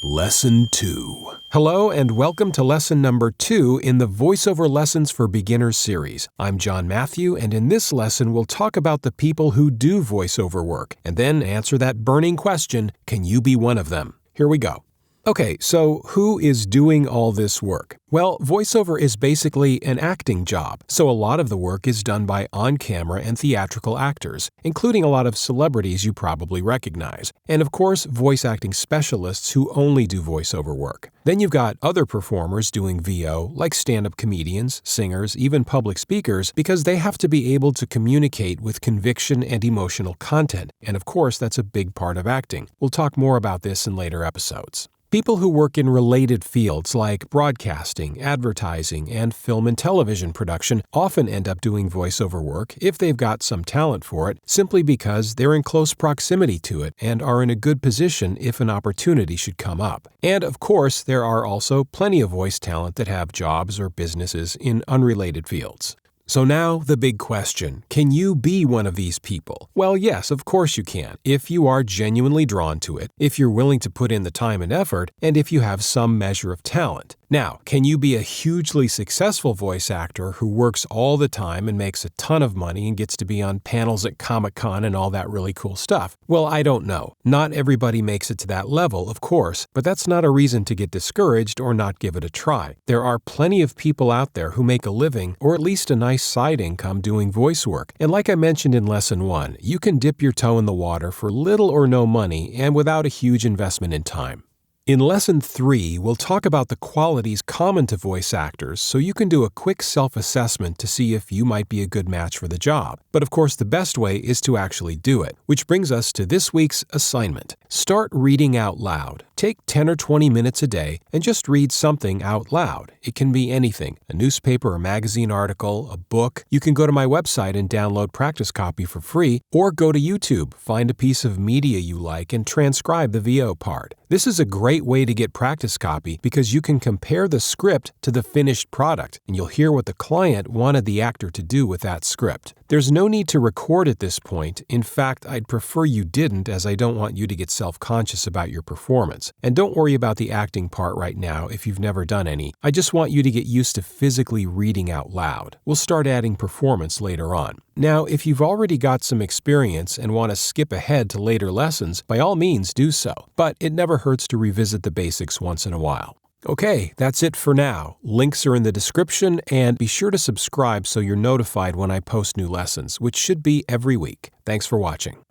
Lesson 2. Hello and welcome to lesson number 2 in the Voiceover Lessons for Beginners series. I'm John Matthew, and in this lesson we'll talk about the people who do voiceover work and then answer that burning question, can you be one of them? Here we go. Okay, so who is doing all this work? Well, voiceover is basically an acting job, so a lot of the work is done by on-camera and theatrical actors, including a lot of celebrities you probably recognize, and of course voice acting specialists who only do voiceover work. Then you've got other performers doing VO, like stand-up comedians, singers, even public speakers, because they have to be able to communicate with conviction and emotional content, and of course that's a big part of acting. We'll talk more about this in later episodes. People who work in related fields like broadcasting, advertising, and film and television production often end up doing voiceover work if they've got some talent for it, simply because they're in close proximity to it and are in a good position if an opportunity should come up. And of course, there are also plenty of voice talent that have jobs or businesses in unrelated fields. So now, the big question, can you be one of these people? Well, yes, of course you can, if you are genuinely drawn to it, if you're willing to put in the time and effort, and if you have some measure of talent. Now, can you be a hugely successful voice actor who works all the time and makes a ton of money and gets to be on panels at Comic-Con and all that really cool stuff? Well, I don't know. Not everybody makes it to that level, of course, but that's not a reason to get discouraged or not give it a try. There are plenty of people out there who make a living, or at least a nice side income doing voice work. And like I mentioned in Lesson 1, you can dip your toe in the water for little or no money and without a huge investment in time. In Lesson 3, we'll talk about the qualities common to voice actors so you can do a quick self-assessment to see if you might be a good match for the job. But of course, the best way is to actually do it, which brings us to this week's assignment. Start reading out loud. Take 10 or 20 minutes a day and just read something out loud. It can be anything, a newspaper or magazine article, a book. You can go to my website and download practice copy for free, or go to YouTube, find a piece of media you like, and transcribe the VO part. This is a great way to get practice copy because you can compare the script to the finished product, and you'll hear what the client wanted the actor to do with that script. There's no need to record at this point. In fact, I'd prefer you didn't, as I don't want you to get self-conscious about your performance. And don't worry about the acting part right now if you've never done any. I just want you to get used to physically reading out loud. We'll start adding performance later on. Now, if you've already got some experience and want to skip ahead to later lessons, by all means do so. But it never hurts to revisit the basics once in a while. Okay, that's it for now. Links are in the description, and be sure to subscribe so you're notified when I post new lessons, which should be every week. Thanks for watching.